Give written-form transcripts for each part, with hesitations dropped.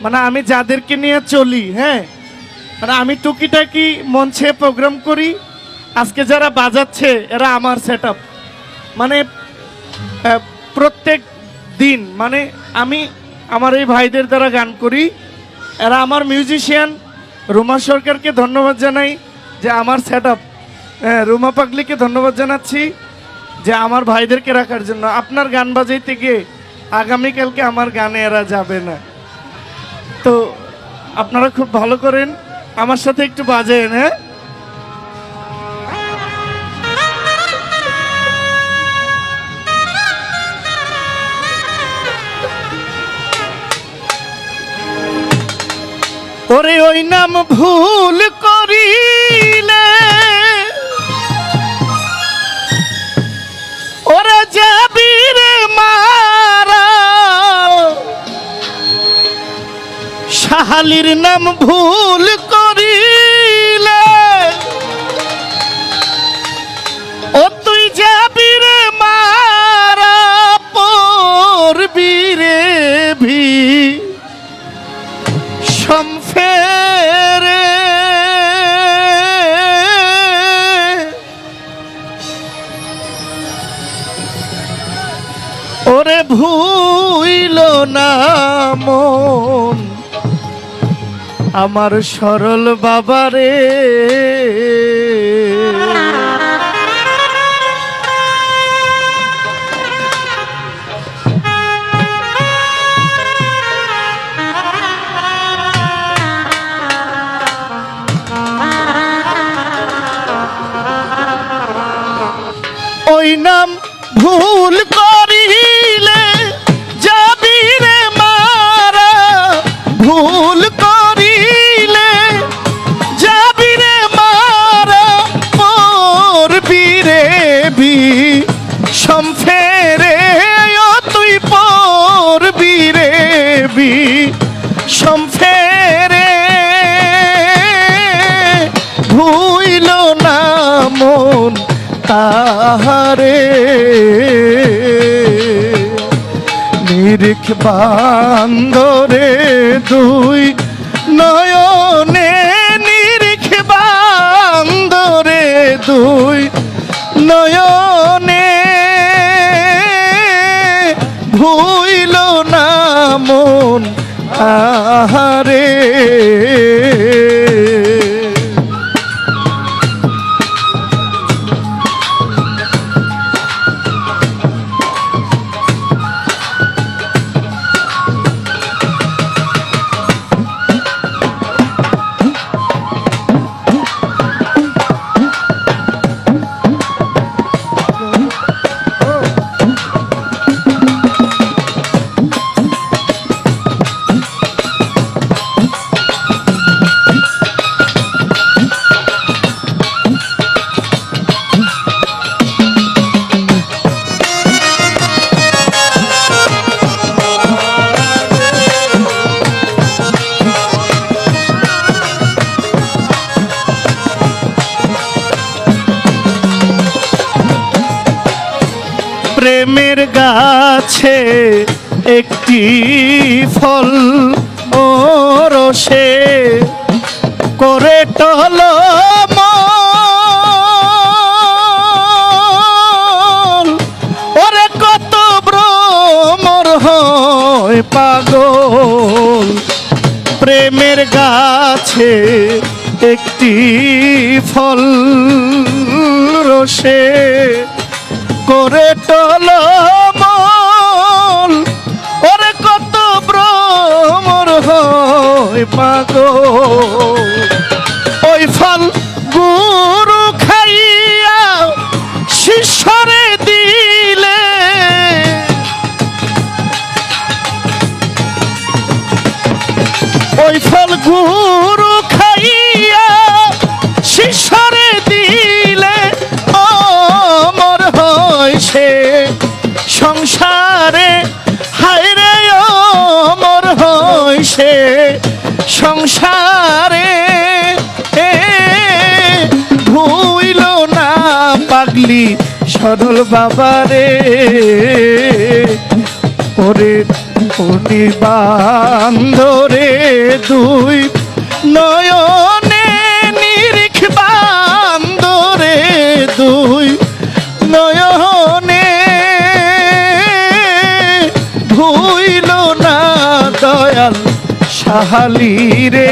মানে আমি যাদেরকে নিয়ে চলি, হ্যাঁ, মানে আমি টুকিটাকি মঞ্চে প্রোগ্রাম করি, আজকে যারা বাজাচ্ছে এরা আমার সেটআপ। মানে প্রত্যেক দিন মানে আমি আমার এই ভাইদের দ্বারা গান করি, এরা আমার মিউজিশিয়ান। রুমা সরকারকে ধন্যবাদ জানাই যে আমার সেটআপ, রুমা পাগলিকে ধন্যবাদ জানাচ্ছি যে আমার ভাইদেরকে রাখার জন্য। আপনার গান বাজাইতে গিয়ে আগামীকালকে আমার গানে এরা যাবে না, তো আপনারা খুব ভালো করেন, আমার সাথে একটু বাজেন। হ্যাঁ, ওরে ওই নাম ভুল করিলে ওরে যাবি রে মারা, শাহালির নাম ভুল করিলে ও তুই যাবি রে মারা, পড়বি রে ভি সম্ফেরে। ওরে ভুইল না মন আমার সরল বাবারে, ওই নাম ভুল করিলে যাবি রে মারা, ভুল করিলে যাবি রে মারা, পড়বি রে বি সম্ফেরে, ও তুই পড়বি রে বি সম্ফেরে। ভুইল না মন তাহারে, নিরিখ বান্দরে দুই নয়নে, নিরিখ বান্দরে দুই নয়নে, ভুইল না মন তাহারে। প্রেমের গাছে একটি ফল ও রসে করে টলমল, ওরে কত ভ্রমর হয় পাগল। প্রেমের গাছে একটি ফল রসে করে টলমল, ওরে কত ভ্রমর হয় পাগল। ওই ফল গুরু খাইয়া শিষ্যরে দিলে, ওই ফল গুরু খাইয়া শিষ্যরে দিলে, অমর হয় সে সংসারে, হায় রে অমর হয় সে সংসারে। ভুইল না পাগলি সরল বাবারে, ওরে উনি বান্ধরে দুই নয়নে নিরিখ বান্দরে দুই নয়নে ভুইল না দয়াল সাহালি রে।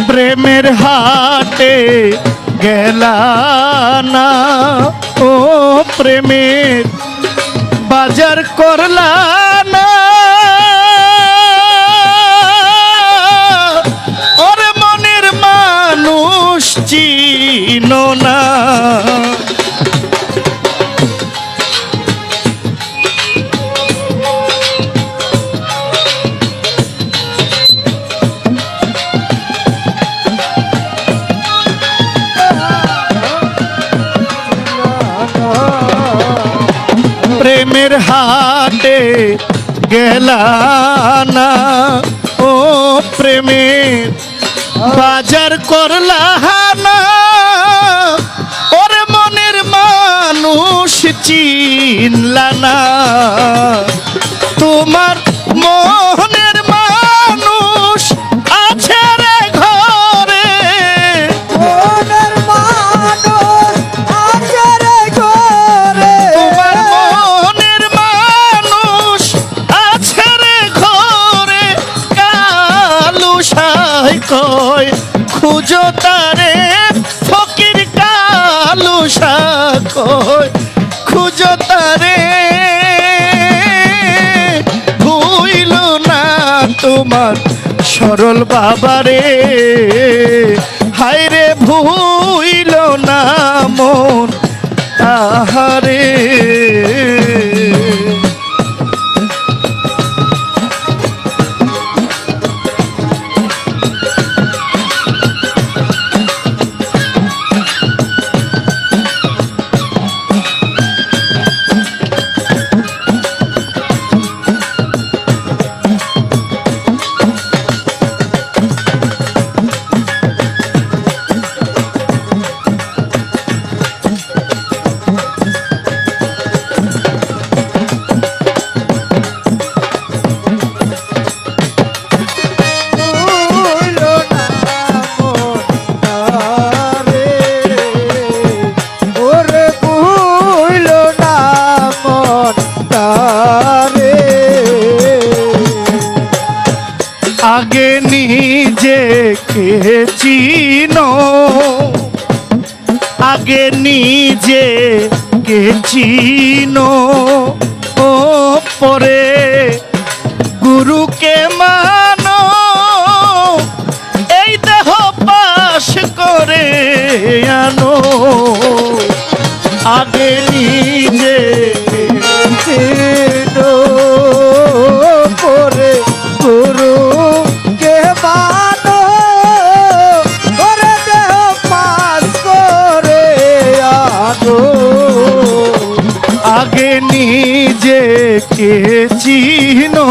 প্রেমের হাটে গেলা না ও প্রেমের বাজার করলা না ওর মনের মানুষ চিনো না। প্রেমের হাটে গেলা না ও প্রেমের বাজার করলা না ওর মনের মানুষ চিনলা না। তোমার মনের মানুষ আছে রে ঘরে মনের মানুষ আছে রে ঘরে তোমার মনের মানুষ আছে রে ঘরে কালু সাই কয় খুঁজো তারে ফকির কালু সাই কয় খুঁজো তারে ভুইল না তোমার সরল বাবারে হায় রে ভুইল না মন আহারে। আগে নিজেকে চিনো আগে নিজেকে চিনো ও পরে গুরুকে মানো এই দেহ পাশ করে আনো আগে নিজে চিনো পরে গুরু কে মানো ওরে দেহ পাস করে আনো আগে নিজেকে চিনো।